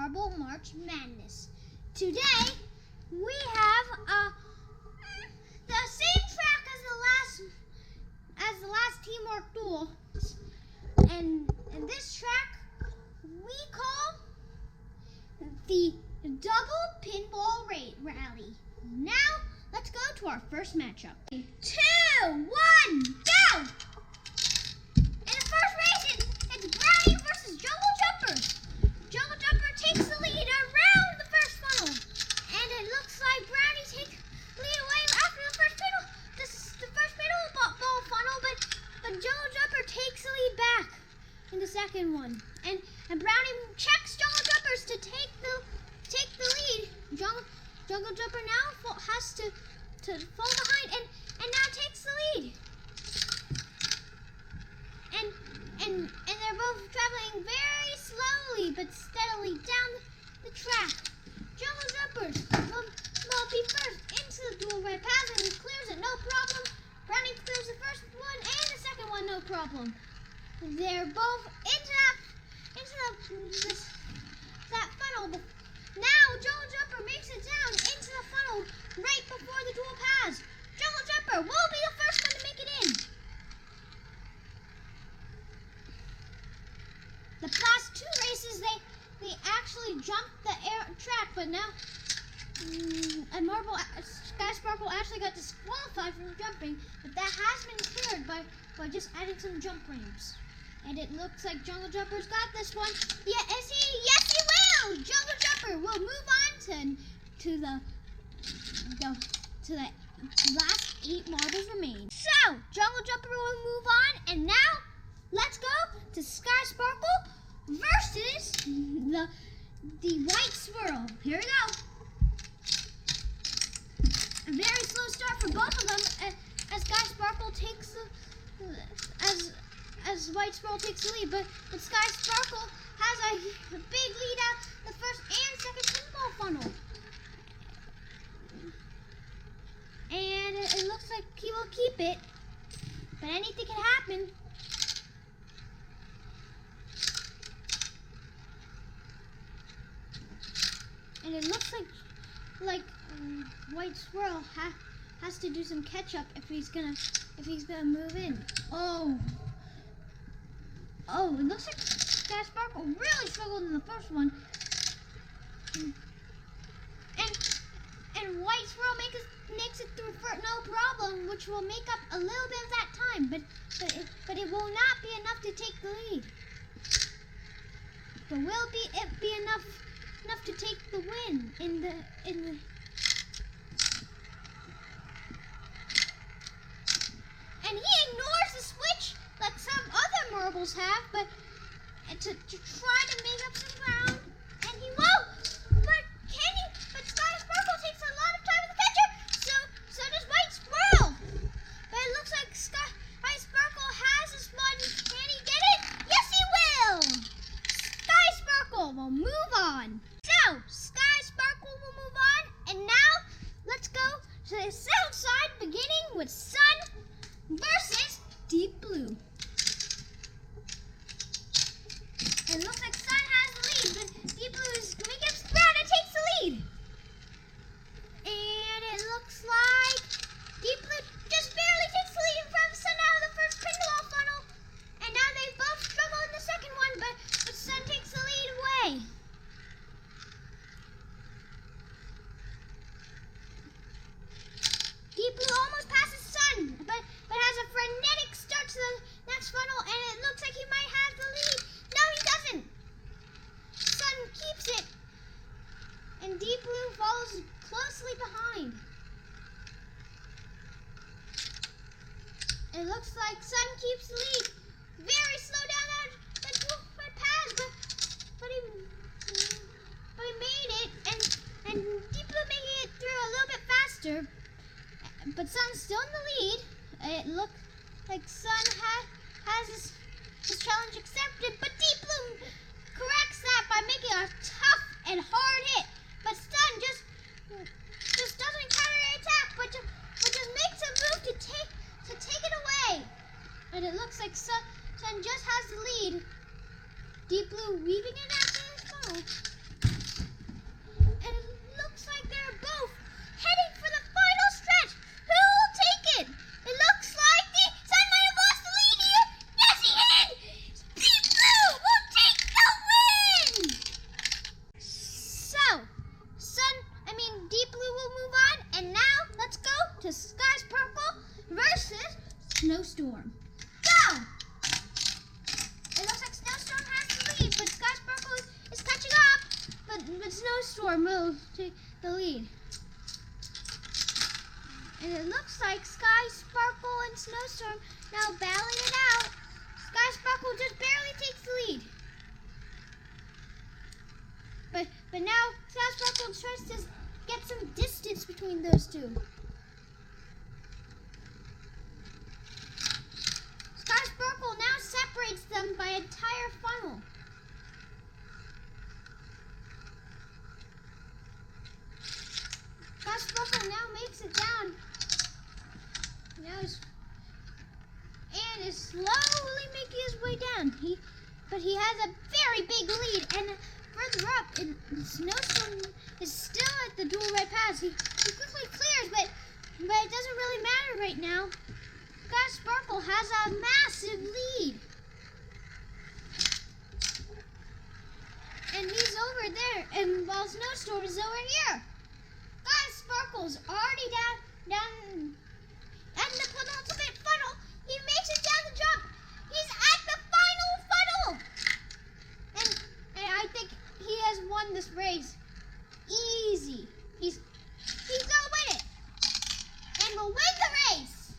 Marble March Madness. Today we have the same track as the last Teamwork Duel, and this track we call the Double Pinball Rally. Now let's go to our first matchup. 2, 1, go! In the first race, it's Brownie versus Jungle Jumper. Jungle Jumper takes the lead around the first funnel, and it looks like Brownie takes the lead away after the first pinball. This is the first pinball funnel, but Jungle Jumper takes the lead back in the second one, and Brownie checks Jungle Jumpers to take the lead. Jungle Jumper now has to fall behind and now takes the lead. And they're both traveling very slowly but steadily down the track. Jungle Jumper will be first into the dual red path and clears it no problem. Brownie clears the first one and the second one no problem. They're both into that funnel. Now Jungle Jumper makes it down into the funnel right before the dual paths. Jungle Jumper will be the first one to make it in. The past two races, they actually jumped the track, but now Sky Sparkle actually got disqualified from jumping, but that has been cleared by just adding some jump ramps. And it looks like Jungle Jumper's got this one. Yes, he will! Jungle Jumper will move on to the last 8 marbles remain. So, Jungle Jumper will move on, and now let's go to Sky Sparkle versus the White Swirl. Here we go. A very slow start for both of them as Sky Sparkle takes as White Swirl takes the lead, but Sky Sparkle has a big lead out the first and second pinball funnel. And it looks like he will keep it, but anything can happen. And it looks like White Swirl has to do some catch up if he's gonna move in. Oh, it looks like Sky Sparkle really struggled in the first one. And White Swirl makes it through for no problem, which will make up a little bit of that time, but it will not be enough to take the lead. But will it be enough to take the win in the And he ignores the switch like some other marbles have, but to try to make up some ground, and he won't. But Sky Sparkle takes a lot of time with the catcher, so does White Swirl. But it looks like Sky Sparkle has this one. Can he get it? Yes, he will. Sky Sparkle will move on. So Sky Sparkle will move on, and now let's go to the south side, beginning with Sun versus Deep Blue. It looks like Sun has the lead, but Deep Blue is making up ground and takes the lead. And it looks like Deep Blue just barely takes the lead from Sun out of the first pinball funnel. And now they both struggle in the second one, but Sun takes the lead away. Deep Blue almost passes Sun, but has a frenetic start to the next funnel, and it looks like he might have the lead. No, he doesn't. Sun keeps it, and Deep Blue follows closely behind. It looks like Sun keeps the lead. Very slow down that dual red path, but he made it, and Deep Blue making it through a little bit faster. But Sun's still in the lead. It looks like Sun has his challenge accepted, but Deep Blue corrects that by making a tough and hard hit. But Sun just doesn't counterattack, but just makes a move to take it away. And it looks like Sun just has the lead. Deep Blue weaving it after his funnel. will move on, and now let's go to Sky Sparkle versus Snowstorm. Go! It looks like Snowstorm has the lead, but Sky Sparkle is catching up, but Snowstorm will take the lead. And it looks like Sky Sparkle and Snowstorm now battling it out. Sky Sparkle just barely takes the lead. But now Sky Sparkle tries to get some distance between those two. Sky Sparkle now separates them by an entire funnel. Sky Sparkle now makes it down. And is slowly making his way down. But he has a very big lead, and further up, Snowstorm is still at the dual red pass. He quickly clears, but it doesn't really matter right now. Sky Sparkle has a massive lead. And he's over there, and while Snowstorm is over here. Sky Sparkle's already down at the penultimate funnel. He makes it down the jump. He's at the final funnel. And I think he has won this race. Easy. He's gonna win it. And will win the race.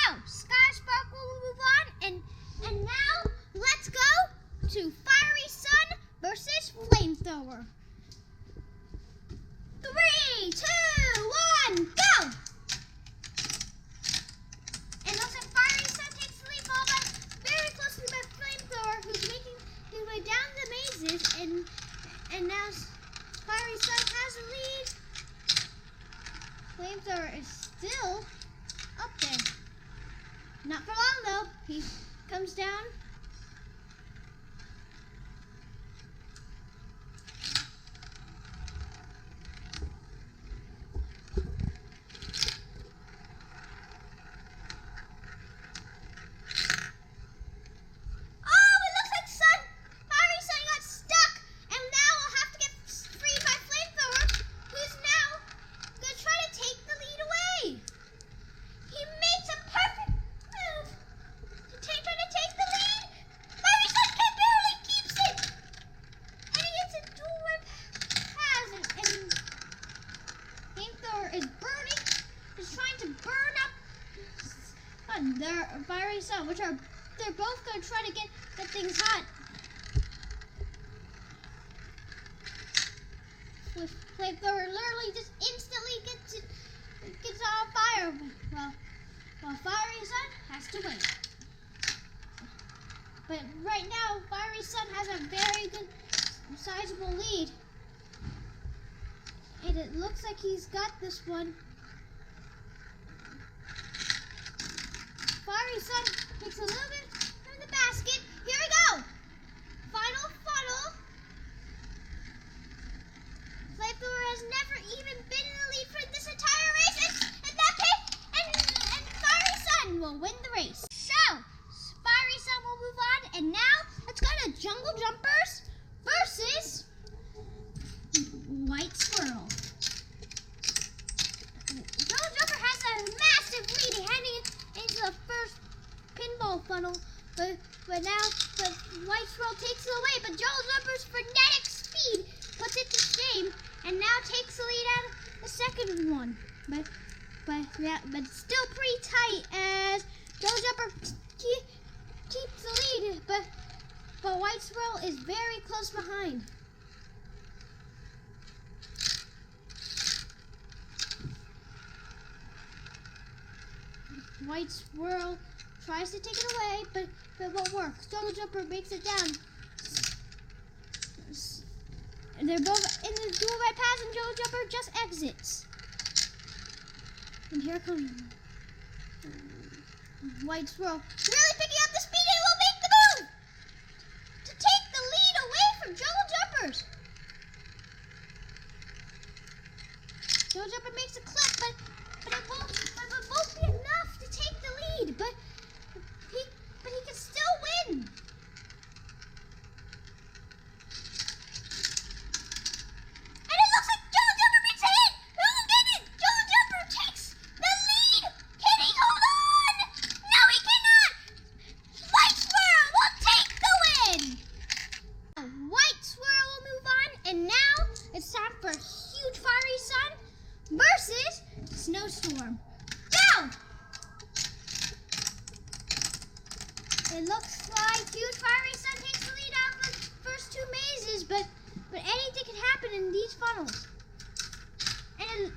Now, Sky Sparkle will move on, and now let's go to Fiery Sun versus Flamethrower. 3, 2, 1, go! And looks like Fiery Sun takes the lead, followed by very closely by Flamethrower, who's making his way down the mazes, and now Fiery Sun has the lead. Flamethrower is still up there. Not for long though. He comes down. Their Fiery Sun, they're both going to try to get things hot. With Flamethrower literally just instantly gets on fire. Well, Fiery Sun has to win. But right now, Fiery Sun has a very good, sizable lead. And it looks like he's got this one. Fiery Sun takes a little bit from the basket. Here we go. Final funnel. Flamethrower has never even been in the lead for this entire race. And that case, and Fiery Sun will win the race. So, Fiery Sun will move on. And now, let's go to Jungle Jumpers versus White Swirl. Jungle Jumper has a massive lead heading into the first pinball funnel, but White Swirl takes it away. But Jungle Jumper's frenetic speed puts it to shame, and now takes the lead out of the second one. But still pretty tight as Jungle Jumper keeps the lead. But White Swirl is very close behind. White Swirl tries to take it away, but it won't work. Jungle Jumper makes it down. And they're both in the dual red pass, and Jungle Jumper just exits. And here comes White Swirl, really picking up the speed, and will make the move to take the lead away from Jungle Jumpers. Jungle Jumper makes a clip, but it won't be enough to take the lead. But he can still win. And it looks like Jungle Jumper makes a hit. Who will get it? Snowstorm. Go! It looks like Huge Fiery Sun takes the lead out of the first two mazes, but anything can happen in these funnels. And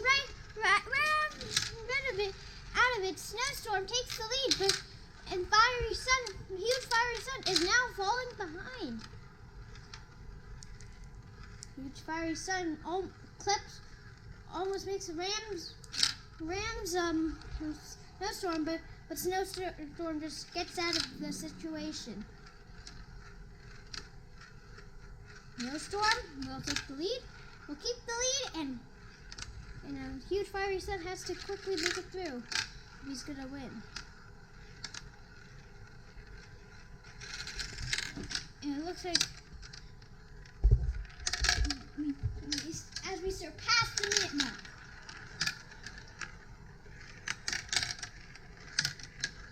right out of it, Snowstorm takes the lead, and Huge Fiery Sun is now falling behind. Huge Fiery Sun almost makes a Rams Snowstorm, but Snowstorm just gets out of the situation. Snowstorm will take the lead, will keep the lead, and Huge Fiery Sun has to quickly make it through if he's gonna win. And it looks like as we surpass the minute mark.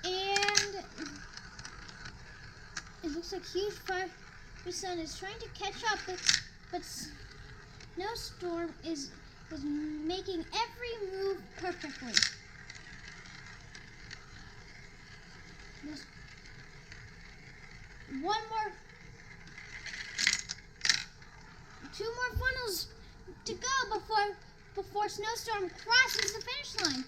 And it looks like Huge Fiery Sun is trying to catch up, but Snowstorm is making every move perfectly. Two more funnels to go before Snowstorm crosses the finish line.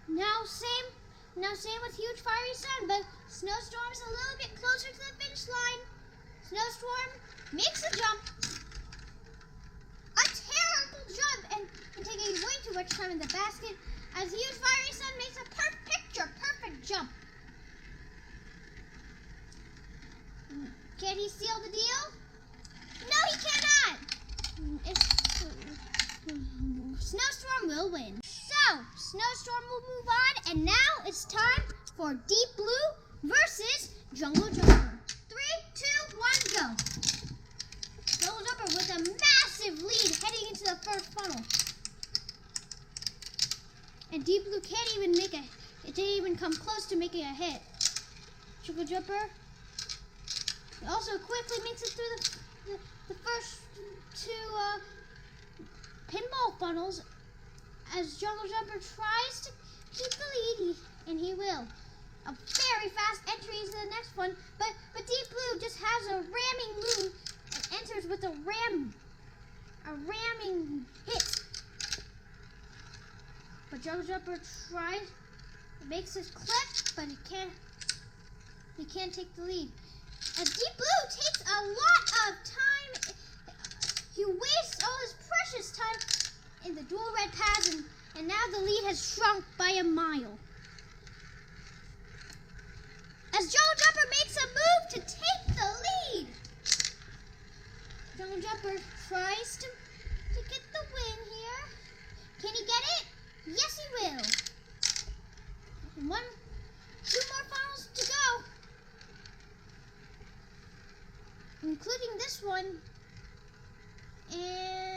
Now same with Huge Fiery Sun, but Snowstorm's a little bit closer to the finish line. Snowstorm makes a jump. A terrible jump and taking way too much time in the basket as Huge Fiery Sun makes a perfect jump. Can he seal the deal? No, he cannot. Snowstorm will win. So, Snowstorm will move on, and now it's time for Deep Blue versus Jungle Jumper. 3, 2, 1, go. Jungle Jumper with a massive lead heading into the first funnel. And Deep Blue it didn't even come close to making a hit. Jungle Jumper also quickly makes it through the first two pinball funnels as Jungle Jumper tries to keep the lead, and he will. A very fast entry into the next one, but Deep Blue just has a ramming move and enters with a ramming hit. But Jungle Jumper makes his clip, but he can't take the lead. And Deep Blue takes a lot of time. He wastes all his precious time in the dual red pads, and now the lead has shrunk by a mile. As Jungle Jumper makes a move to take the lead. Jungle Jumper tries to get the win here. Can he get it? Yes, he will. Two more funnels to go, including this one. And